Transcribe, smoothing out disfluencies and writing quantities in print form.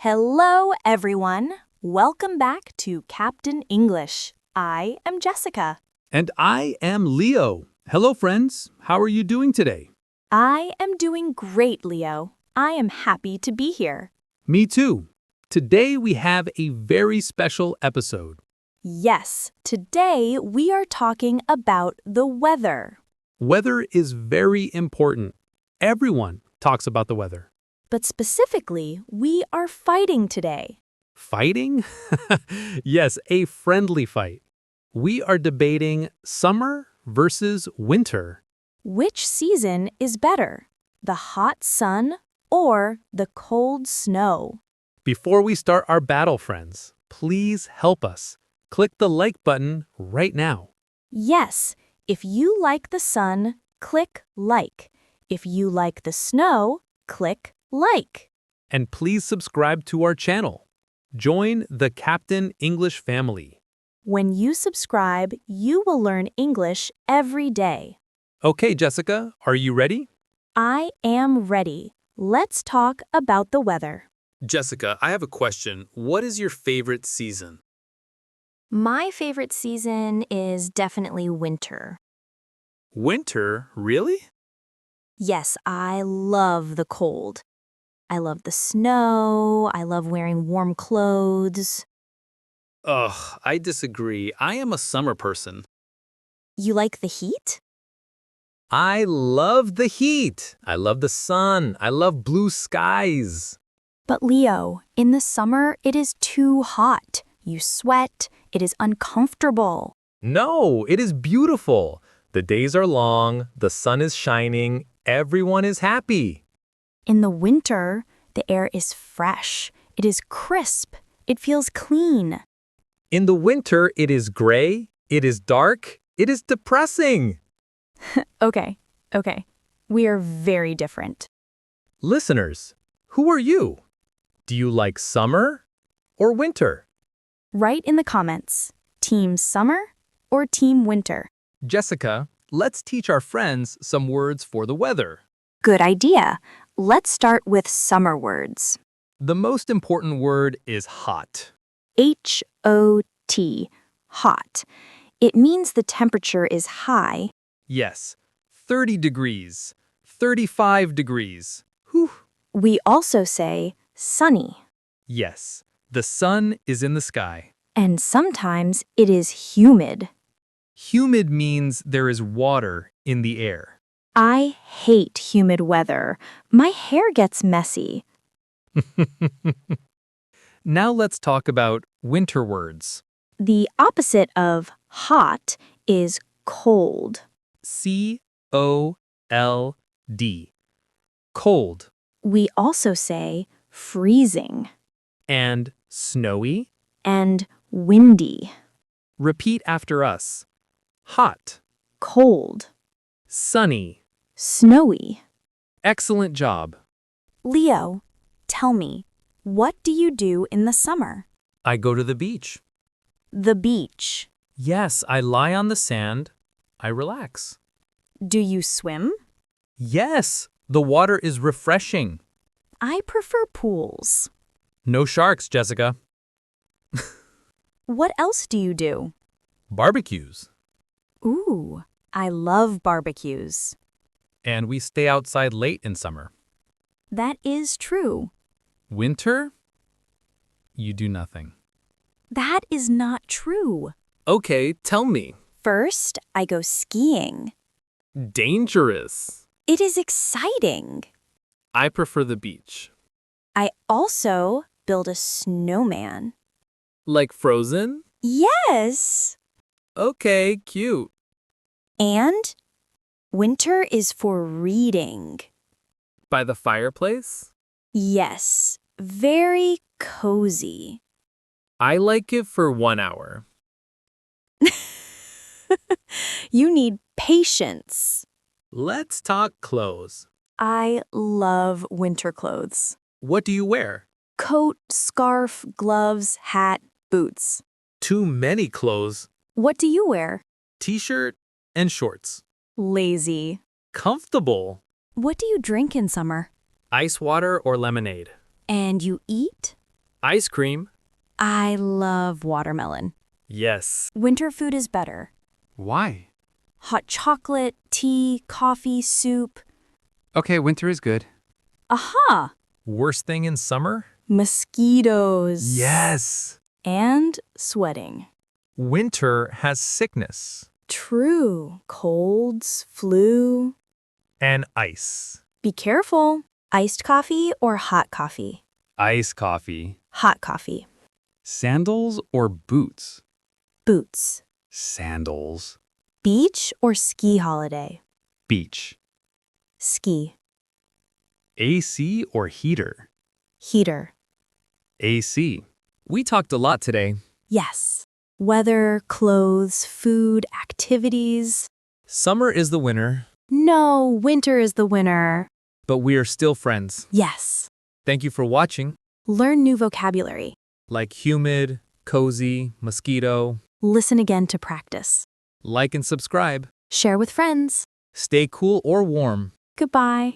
Hello, everyone. Welcome back to Captain English. I am Jessica. And I am Leo. Hello, friends. How are you doing today? I am doing great, Leo. I am happy to be here. Me too. Today we have a very special episode. Yes, today we are talking about the weather. Weather is very important. Everyone talks about the weather. But specifically, we are fighting today. Fighting? Yes, a friendly fight. We are debating summer versus winter. Which season is better, the hot sun or the cold snow? Before we start our battle, friends, please help us. Click the like button right now. Yes, if you like the sun, click like. If you like the snow, click like. And please subscribe to our channel. Join the Captain English family. When you subscribe, you will learn English every day. Okay, Jessica, are you ready? I am ready. Let's talk about the weather. Jessica, I have a question. What is your favorite season? My favorite season is definitely winter. Winter? Really? Yes, I love the cold. I love the snow. I love wearing warm clothes. Ugh, I disagree. I am a summer person. You like the heat? I love the heat. I love the sun. I love blue skies. But Leo, in the summer, it is too hot. You sweat. It is uncomfortable. No, it is beautiful. The days are long, the sun is shining, everyone is happy. In the winter, the air is fresh. It is crisp. It feels clean. In the winter, it is gray, it is dark, it is depressing. Okay. We are very different. Listeners, who are you? Do you like summer or winter? Write in the comments, Team Summer or Team Winter? Jessica, let's teach our friends some words for the weather. Good idea. Let's start with summer words. The most important word is hot. H-O-T, hot. It means the temperature is high. Yes, 30 degrees, 35 degrees. Whew. We also say sunny. Yes, the sun is in the sky. And sometimes it is humid. Humid means there is water in the air. I hate humid weather. My hair gets messy. Now let's talk about winter words. The opposite of hot is cold. C-O-L-D. Cold. We also say freezing And snowy. and windy. Repeat after us. Hot. Cold, Sunny. snowy. Excellent job. Leo, tell me, what do you do in the summer? I go to the beach. The beach. Yes, I lie on the sand. I relax. Do you swim? Yes, the water is refreshing. I prefer pools. No sharks, Jessica. What else do you do? Barbecues. Ooh, I love barbecues. And we stay outside late in summer. That is true. Winter? You do nothing. That is not true. Okay, tell me. First, I go skiing. Dangerous. It is exciting. I prefer the beach. I also build a snowman. Like Frozen? Yes. Okay, cute. And winter is for reading. By the fireplace? Yes, very cozy. I like it for 1 hour. You need patience. Let's talk clothes. I love winter clothes. What do you wear? Coat, scarf, gloves, hat, boots. Too many clothes. What do you wear? T-shirt and shorts. Lazy. Comfortable. What do you drink in summer? Ice water or lemonade. And you eat? Ice cream? I love watermelon. Yes. Winter food is better. Why? Hot chocolate, tea, coffee, soup. Okay, winter is good. Aha! Worst thing in summer? Mosquitoes. Yes. And sweating. Winter has sickness True. Colds, flu. and ice. Be careful. Iced coffee or hot coffee? Ice coffee. Hot coffee. Sandals or boots? Boots. Sandals. Beach or ski holiday? Beach. Ski. AC or heater? Heater. AC. We talked a lot today. Yes. Weather, clothes, food, activities. Summer is the winner, No, winter is the winner. but we are still friends. Yes. Thank you for watching. Learn new vocabulary. Like humid, cozy, mosquito. Listen again to practice. Like and subscribe. Share with friends. Stay cool or warm. Goodbye.